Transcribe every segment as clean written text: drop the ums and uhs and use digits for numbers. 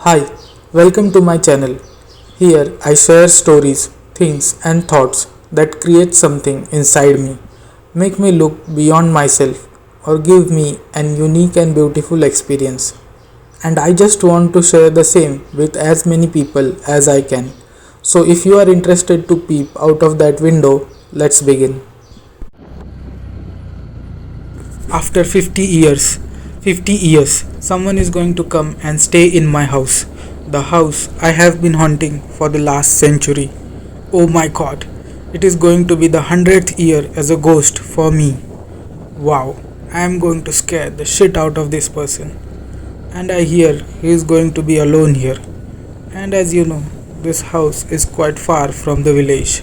Hi, welcome to my channel. Here I share stories, things, and thoughts that create something inside me, make me look beyond myself, or give me an unique and beautiful experience. And I just want to share the same with as many people as I can. So if you are interested to peep out of that window, let's begin. After 50 years, someone is going to come and stay in my house. The house I have been haunting for the last century. Oh my god, it is going to be the 100th year as a ghost for me. Wow, I am going to scare the shit out of this person. And I hear he is going to be alone here. And as you know, this house is quite far from the village.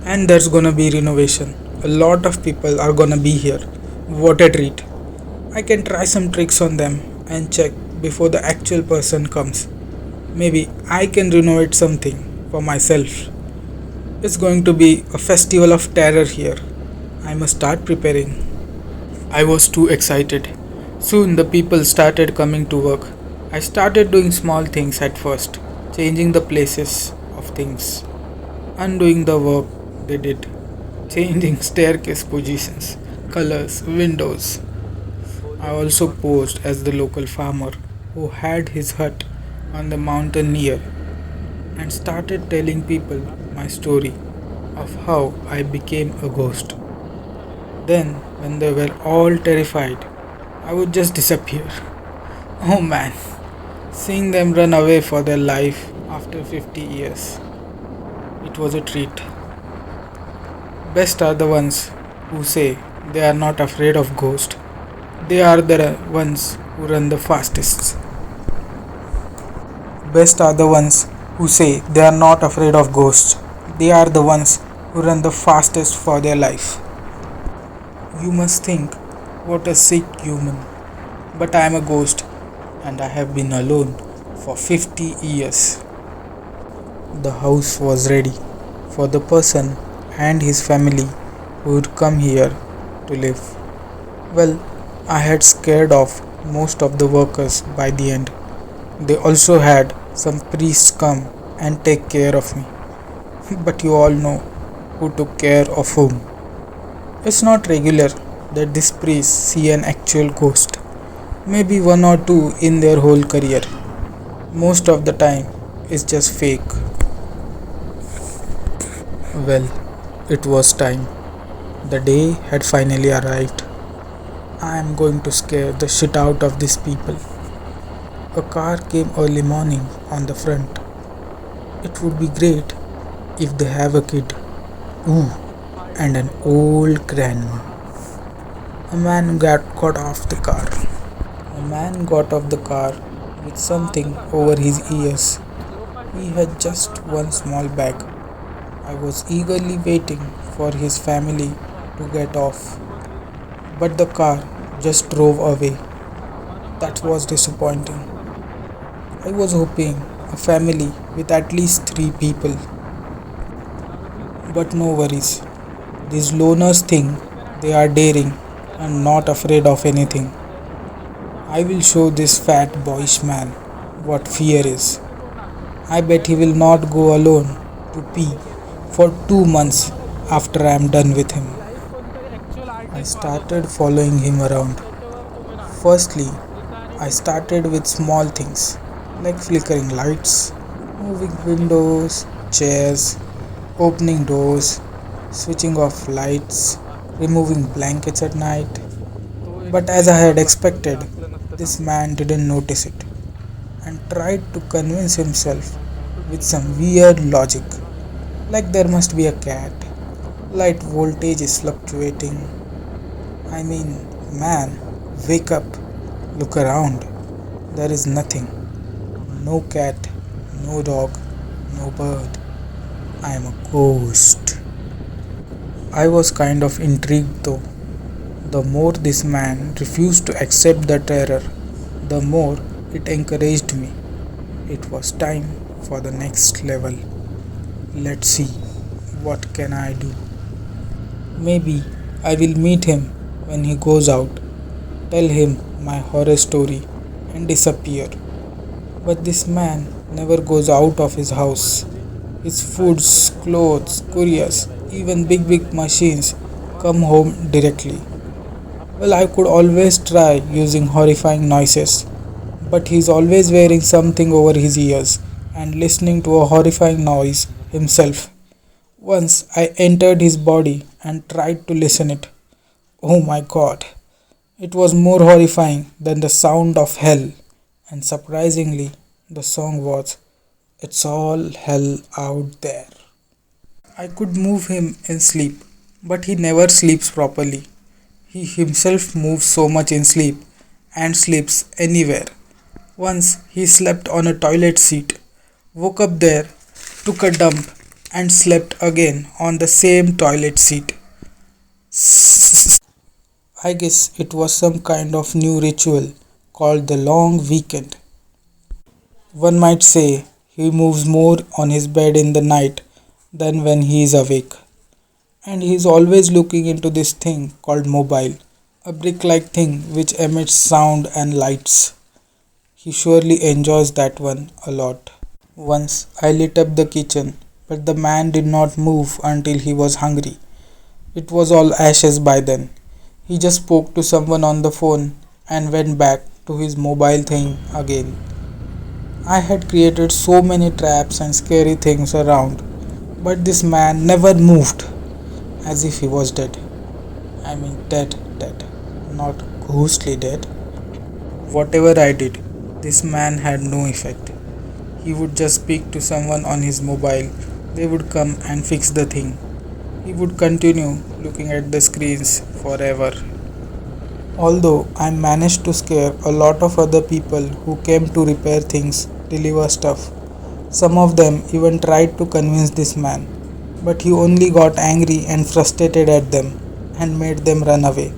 And there's gonna be renovation. A lot of people are gonna be here. What a treat. I can try some tricks on them and check before the actual person comes. Maybe I can renovate something for myself. It's going to be a festival of terror here. I must start preparing. I was too excited. Soon the people started coming to work. I started doing small things at first, changing the places of things, undoing the work they did, changing staircase positions, colors, windows. I also posed as the local farmer who had his hut on the mountain near and started telling people my story of how I became a ghost. Then, when they were all terrified, I would just disappear. Oh man, seeing them run away for their life after 50 years, it was a treat. Best are the ones who say they are not afraid of ghosts. They are the ones who run the fastest. Best are the ones who say they are not afraid of ghosts. They are the ones who run the fastest for their life. You must think, what a sick human. But I am a ghost and I have been alone for 50 years. The house was ready for the person and his family who would come here to live. Well, I had scared off most of the workers by the end. They also had some priests come and take care of me. But you all know who took care of whom. It's not regular that these priests see an actual ghost. Maybe one or two in their whole career. Most of the time, it's just fake. Well, it was time. The day had finally arrived. I am going to scare the shit out of these people. A car came early morning on the front. It would be great if they have a kid. Ooh, and an old grandma. A man got off the car. A man got off the car with something over his ears. He had just one small bag. I was eagerly waiting for his family to get off. But the car just drove away. That was disappointing. I was hoping a family with at least 3 people. But no worries. These loners think they are daring and not afraid of anything. I will show this fat boyish man what fear is. I bet he will not go alone to pee for 2 months after I am done with him. I started following him around. Firstly, I started with small things like flickering lights, moving windows, chairs, opening doors, switching off lights, removing blankets at night. But as I had expected, this man didn't notice it and tried to convince himself with some weird logic, like there must be a cat, light voltage is fluctuating. I mean, man, wake up, look around. There is nothing. No cat, no dog, no bird. I am a ghost. I was kind of intrigued though. The more this man refused to accept the terror, the more it encouraged me. It was time for the next level. Let's see, what can I do? Maybe I will meet him when he goes out, tell him my horror story and disappear. But this man never goes out of his house. His foods, clothes, couriers, even big machines come home directly. Well, I could always try using horrifying noises, but he's always wearing something over his ears and listening to a horrifying noise himself. Once I entered his body and tried to listen it. Oh my god. It was more horrifying than the sound of hell, and surprisingly, the song was It's All Hell Out There. I could move him in sleep, but he never sleeps properly. He himself moves so much in sleep and sleeps anywhere. Once he slept on a toilet seat, woke up there, took a dump, and slept again on the same toilet seat. I guess it was some kind of new ritual called the long weekend. One might say he moves more on his bed in the night than when he is awake. And he is always looking into this thing called mobile, a brick like thing which emits sound and lights. He surely enjoys that one a lot. Once I lit up the kitchen, but the man did not move until he was hungry. It was all ashes by then. He just spoke to someone on the phone and went back to his mobile thing again. I had created so many traps and scary things around, but this man never moved, as if he was dead. I mean, dead, not ghostly dead. Whatever I did, this man had no effect. He would just speak to someone on his mobile, they would come and fix the thing. He would continue looking at the screens forever. Although I managed to scare a lot of other people who came to repair things, deliver stuff. Some of them even tried to convince this man, but he only got angry and frustrated at them and made them run away.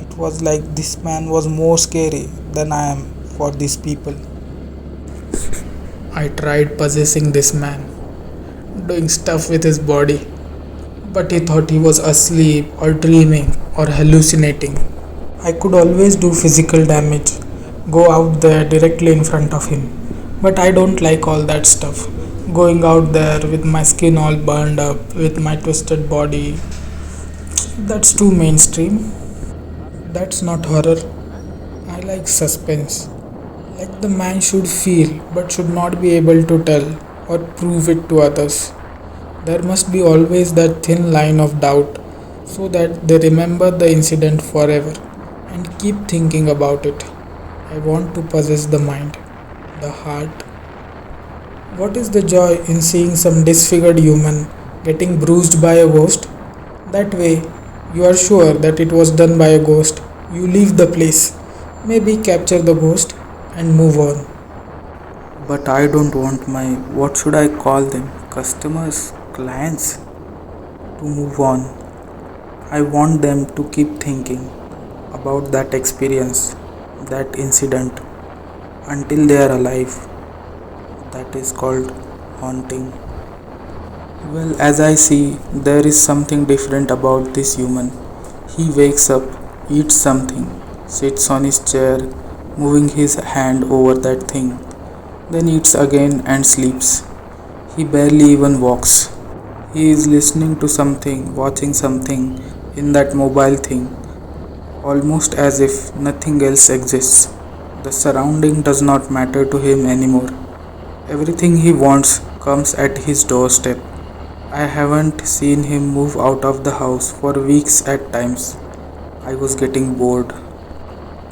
It was like this man was more scary than I am for these people. I tried possessing this man, doing stuff with his body, but he thought he was asleep or dreaming or hallucinating. I could always do physical damage, go out there directly in front of him, but I don't like all that stuff. Going out there with my skin all burned up, with my twisted body, that's too mainstream. That's not horror. I like suspense. Like the man should feel but should not be able to tell or prove it to others. There must be always that thin line of doubt so that they remember the incident forever and keep thinking about it. I want to possess the mind, the heart. What is the joy in seeing some disfigured human getting bruised by a ghost? That way, you are sure that it was done by a ghost. You leave the place, maybe capture the ghost, and move on. But I don't want my, what should I call them, customers, clients, to move on. I want them to keep thinking about that experience, that incident, until they are alive. That is called haunting. Well, as I see, there is something different about this human. He wakes up, eats something, sits on his chair, moving his hand over that thing, then eats again and sleeps. He barely even walks. He is listening to something, watching something in that mobile thing, almost as if nothing else exists. The surrounding does not matter to him anymore. Everything he wants comes at his doorstep. I haven't seen him move out of the house for weeks at times. I was getting bored.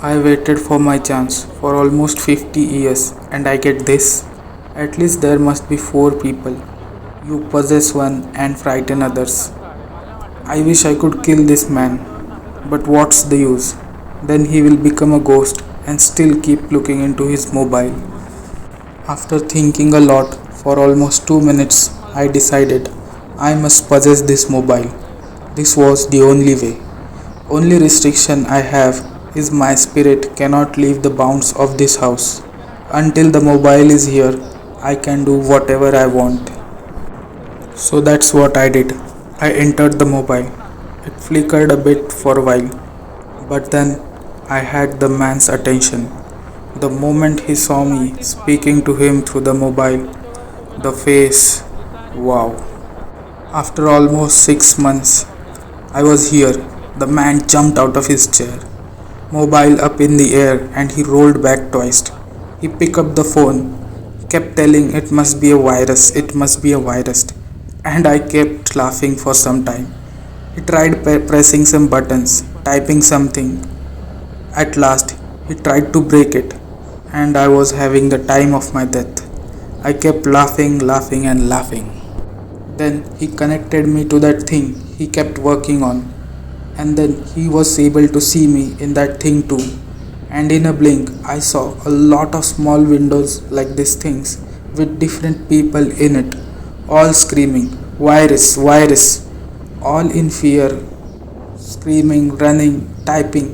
I waited for my chance for almost 50 years and I get this. At least there must be 4 people. You possess one and frighten others. I wish I could kill this man, but what's the use? Then he will become a ghost and still keep looking into his mobile. After thinking a lot for almost 2 minutes, I decided I must possess this mobile. This was the only way. Only restriction I have is my spirit cannot leave the bounds of this house. Until the mobile is here, I can do whatever I want. So that's what I did. I entered the mobile. It flickered a bit for a while, but then I had the man's attention. The moment he saw me speaking to him through the mobile, the face, wow. After almost 6 months, I was here. The man jumped out of his chair, mobile up in the air, and he rolled back twice. He picked up the phone, kept telling it must be a virus, it must be a virus, and I kept laughing for some time. He tried pressing some buttons, typing something. At last, he tried to break it, and I was having the time of my death. I kept laughing, laughing, and laughing. Then he connected me to that thing he kept working on, and then he was able to see me in that thing too. And in a blink, I saw a lot of small windows like these things with different people in it, all screaming, virus, virus, all in fear, screaming, running, typing.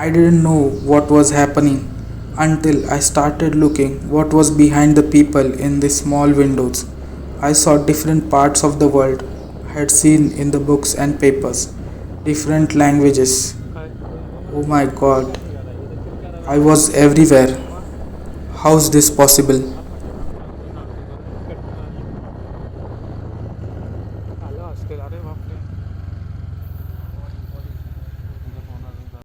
I didn't know what was happening until I started looking what was behind the people in the small windows. I saw different parts of the world I had seen in the books and papers, different languages. Oh my god, I was everywhere. How's this possible? Alas, que daré, va,